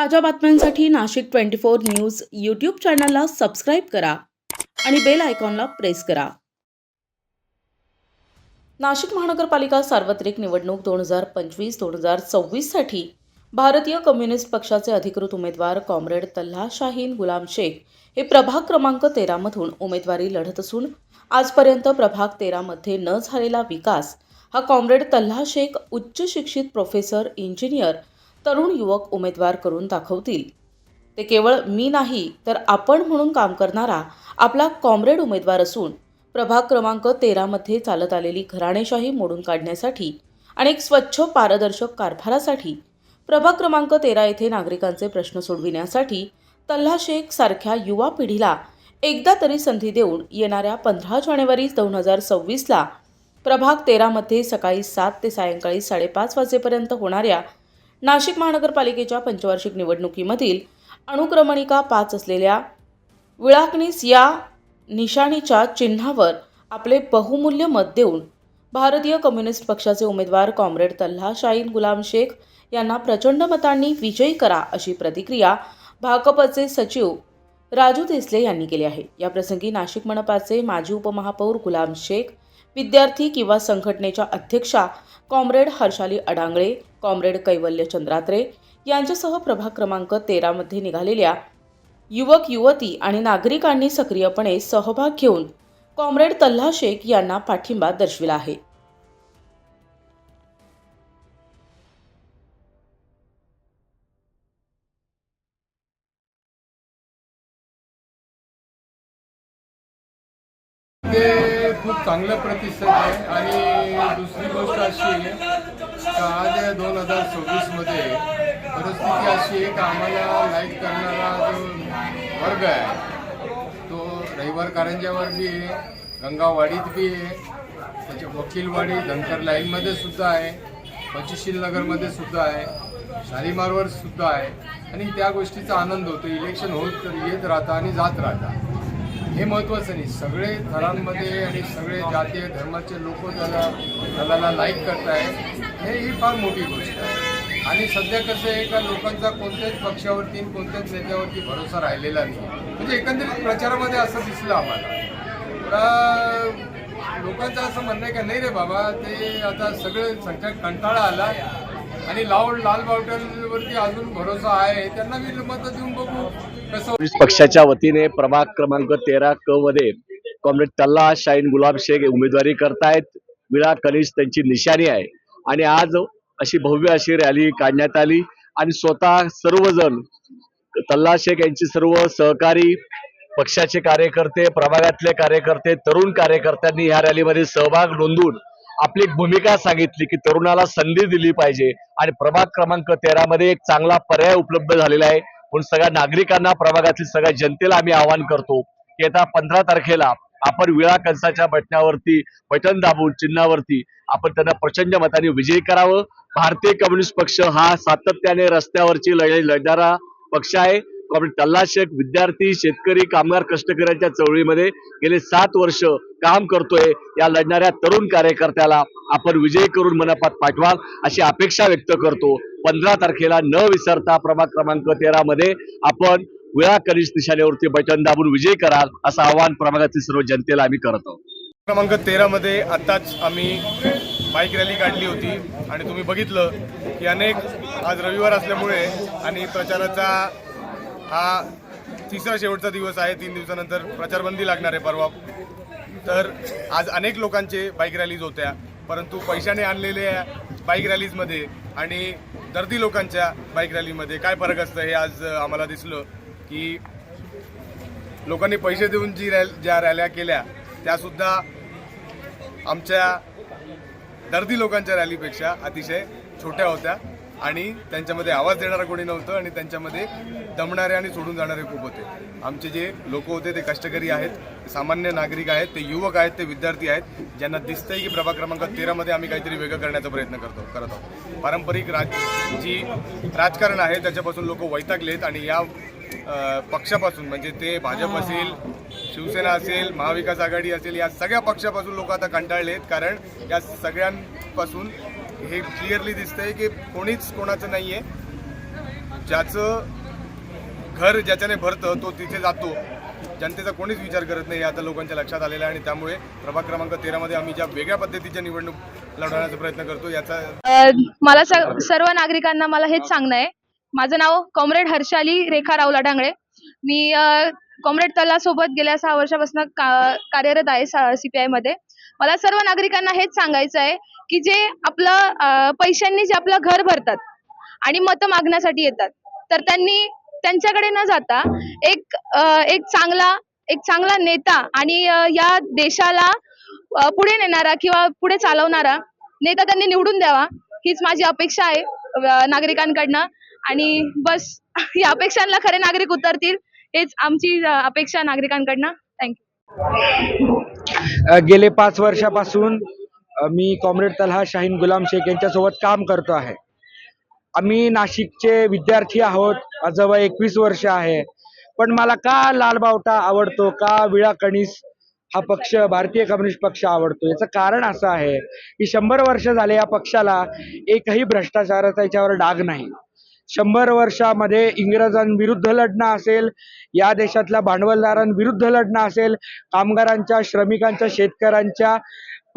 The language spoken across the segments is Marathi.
ताज्या बातम्यांसाठी नाशिक 24 न्यूज यूट्यूब चॅनलला सबस्क्राईब करा आणि बेल आयकॉनला प्रेस करा. नाशिक महानगरपालिका सार्वत्रिक निवडणूक 2025-2026 साठी भारतीय कम्युनिस्ट पक्षाचे अधिकृत उमेदवार कॉम्रेड तल्हा शाहीन गुलाम शेख हे प्रभाग क्रमांक 13 मधून उमेदवारी लढत असून आजपर्यंत प्रभाग 13 मध्ये न झालेला विकास हा कॉम्रेड तल्हा शेख उच्च शिक्षित प्रोफेसर, इंजिनियर, तरुण युवक उमेदवार करून दाखवतील. ते केवळ मी नाही तर आपण म्हणून काम करणारा आपला कॉम्रेड उमेदवार असून प्रभाग क्रमांक 13 मध्ये चालत आलेली घराणेशाही मोडून काढण्यासाठी आणि एक स्वच्छ पारदर्शक कारभारासाठी प्रभाग क्रमांक 13 येथे नागरिकांचे प्रश्न सोडविण्यासाठी तल्हा शेख सारख्या युवा पिढीला एकदा तरी संधी देऊन येणाऱ्या 15 जानेवारी 2026ला प्रभाग 13 मध्ये सकाळी 7 ते सायंकाळी 5:30 वाजेपर्यंत होणाऱ्या नाशिक महानगरपालिकेच्या पंचवार्षिक निवडणुकीमधील अनुक्रमणिका 5 असलेल्या विळाकणीस या निशाणीच्या चिन्हावर आपले बहुमूल्य मत देऊन भारतीय कम्युनिस्ट पक्षाचे उमेदवार कॉम्रेड तल्हा शाहीन गुलाम शेख यांना प्रचंड मतांनी विजयी करा, अशी प्रतिक्रिया भाकपचे सचिव राजू देसले यांनी केली आहे. याप्रसंगी नाशिक मनपाचे माजी उपमहापौर गुलाम शेख, विद्यार्थी किंवा संघटनेच्या अध्यक्षा कॉम्रेड हर्षाली अडांगळे, कॉम्रेड कैवल्य चंद्रात्रे यांच्यासह प्रभाग क्रमांक 13 मध्ये निघालेल्या युवक युवती आणि नागरिकांनी सक्रियपणे सहभाग घेऊन कॉम्रेड तल्हा शेख यांना पाठिंबा दर्शविला आहे. ते खूप चांगला प्रतिसाद आहे. आणि दुसरी गोष्ट अशी आहे का आज 2026 मध्ये परिस्थिती अशी आहे का आम्हाला लाईक करणारा जो वर्ग आहे तो रविवार कारंजावर बी आहे, गंगावाडीत बी आहे, त्याच्या वकीलवाडी धनकर लाईनमध्ये सुद्धा आहे, पंचशील नगरमध्ये सुद्धा आहे, शालीमारवर सुद्धा आहे. आणि त्या गोष्टीचा आनंद होतो. इलेक्शन होत येत राहतं आणि जात राहतात. हे महत्त्वाचं नाही. सगळे थरांमध्ये आणि सगळे जातीय धर्माचे लोक त्याला लाईक करताय, ही फार मोठी गोष्ट आहे. आणि सध्या कसं आहे का लोकांचा कोणत्याच पक्षावरती कोणत्याच नेत्यावरती भरोसा राहिलेला नाही. म्हणजे एकंदरीत प्रचारामध्ये असं दिसलं आम्हाला. लोकांचं असं म्हणणं आहे का नाही रे बाबा, ते आता सगळं संख्या कंटाळा आला आणि लाल बावटलवरती अजून भरोसा आहे, त्यांना मी मत देऊन बघू कसं. पक्षाच्या वतीने प्रभाग क्रमांक 13 क मध्ये कॉम्रेड तल्हा शाहीन गुलाम शेख उमेदवारी करतायत. विळा कनिष्ठ त्यांची निशाणी आहे. आणि आज अशी भव्य अशी रॅली काढण्यात आली आणि स्वतः सर्वजण तल्हा शेख यांची सर्व सहकारी, पक्षाचे कार्यकर्ते, प्रभागातले कार्यकर्ते, तरुण कार्यकर्त्यांनी ह्या रॅलीमध्ये सहभाग नोंदवून आपली भूमिका सांगितली की तरुणाला संधी दिली पाहिजे आणि प्रभाग क्रमांक 13 मध्ये एक चांगला पर्याय उपलब्ध झालेला आहे. म्हणून सगळ्या नागरिकांना, प्रभागातील सगळ्या जनतेला आम्ही आवाहन करतो की येत्या 15 तारखेला आपण विळा कंसाच्या बटनावरती बटन दाबून चिन्हावरती आपण त्यांना प्रचंड मताने विजयी करावं. भारतीय कम्युनिस्ट पक्ष हा सातत्याने रस्त्यावरची लढाई लढणारा पक्ष आहे. कॉम्रेड तल्हा शेख विद्यार्थी, शेतकरी, कामगार, कष्टकऱ्यांच्या चळवळीमध्ये गेले 7 वर्ष काम करतोय. या लढणाऱ्या तरुण कार्यकर्त्याला आपण विजयी करून मनपात पाठवाल अशी अपेक्षा व्यक्त करतो. 15 तारखेला न विसरता प्रभाग क्रमांक 13 मध्ये आपण विळा कनिष्ठ निशाणीवरती बटन दाबून विजयी कराल असं आवाहन प्रभागातील सर्व जनतेला आम्ही करत आहोत. क्रमांक 13 मध्ये आताच आम्ही बाईक रॅली काढली होती आणि तुम्ही बघितलं की अनेक, आज रविवार असल्यामुळे आणि प्रचाराचा हा तिसरा शेवटचा दिवस आहे. 3 दिवसानंतर प्रचारबंदी लागणार आहे परवा. तर आज अनेक लोकांचे बाईक रॅलीज होत्या, परंतु पैशाने आणलेल्या बाईक रॅलीजमध्ये आणि दर्दी लोकांच्या बाईक रॅलीमध्ये काय फरक असतं हे आज आम्हाला दिसलं की लोकांनी पैसे देऊन ज्या रॅल्या केल्या त्यासुद्धा आमच्या दर्दी लोकांच्या रॅलीपेक्षा अतिशय छोट्या होत्या आणि त्यांच्यामध्ये आवाज देणारा कोणी नव्हतं आणि त्यांच्यामध्ये दमणारे आणि सोडून जाणारे खूप होते. आमचे जे लोक होते ते कष्टकरी आहेत, सामान्य नागरिक आहेत, ते युवक आहेत, ते विद्यार्थी आहेत, ज्यांना दिसतंय की प्रभाग क्रमांक 13 मध्ये आम्ही काहीतरी वेगळं करण्याचा प्रयत्न करत आहोत. पारंपरिक राजकारण आहे त्याच्यापासून लोक वैतागलेत आणि या पक्षापासून, म्हणजे ते भाजप असेल, शिवसेना असेल, महाविकास आघाडी असेल, या सगळ्या पक्षापासून लोक आता कंटाळलेत. कारण या सगळ्यांपासून हे क्लिअरली दिसतंय की कोणीच कोणाचं नाहीये. ज्याचं घर ज्याच्याने भरतं तो तिथे जातो, जनतेचा कोणीच विचार करत नाही हे आता लोकांच्या लक्षात आलेलं आहे. आणि त्यामुळे प्रभाग क्रमांक 13 मध्ये आम्ही ज्या वेगळ्या पद्धतीच्या निवडणूक लढवण्याचा प्रयत्न करतो याचा मला सर्व नागरिकांना मला हेच सांगणं आहे. माझं नाव कॉम्रेड हर्षाली रेखा रावला डांगळे. मी कॉम्रेड तल्ला सोबत गेल्या 6 वर्षापासून कार्यरत आहे CPI मध्ये. मला सर्व नागरिकांना हेच सांगायचं आहे की जे आपलं पैशांनी जे आपलं घर भरतात आणि मतं मागण्यासाठी येतात, तर त्यांनी त्यांच्याकडे न जाता एक चांगला नेता आणि या देशाला पुढे नेणारा किंवा पुढे चालवणारा नेता त्यांनी निवडून द्यावा, हीच माझी अपेक्षा आहे नागरिकांकडनं. आणि बस या अपेक्षांना खरे नागरिक उतरतील, हेच आमची अपेक्षा नागरिकांकडनं. थँक्यू. गेले 5 वर्षापासून मी कॉम्रेड तल्हा शाहीन गुलाम शेख यांच्यासोबत काम करतो आहे. आम्ही नाशिकचे विद्यार्थी आहोत. माझं वय 21 वर्ष आहे. पण मला का लालबावटा आवडतो, का विळा कणीस हा पक्ष, भारतीय कम्युनिस्ट पक्ष आवडतो, याचं कारण असं आहे की 100 वर्ष झाले या पक्षाला एकही भ्रष्टाचाराचा याच्यावर डाग नाही. 100 वर्षामध्ये इंग्रजांविरुद्ध लढणं असेल, या देशातल्या भांडवलदारांविरुद्ध लढणं असेल, कामगारांच्या, श्रमिकांच्या, शेतकऱ्यांच्या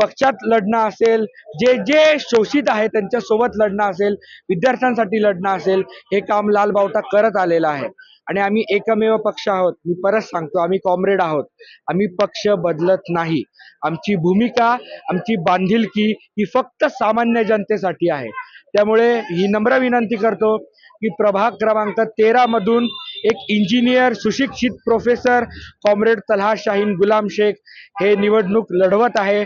पक्षात लढणं असेल, जे जे शोषित आहे त्यांच्यासोबत लढणं असेल, विद्यार्थ्यांसाठी लढणं असेल, हे काम लालबावटा करत आलेलं आहे. आणि आम्ही एकमेव पक्ष आहोत. मी परत सांगतो, आम्ही कॉम्रेड आहोत. आम्ही पक्ष बदलत नाही. आमची भूमिका, आमची बांधिलकी ही फक्त सामान्य जनतेसाठी आहे. त्यामुळे ही नम्र विनंती करतो की प्रभाग क्रमांक 13 मधून एक इंजिनियर, सुशिक्षित प्रोफेसर कॉम्रेड तल्हा शाहीन गुलाम शेख हे निवडणूक लढवत आहे.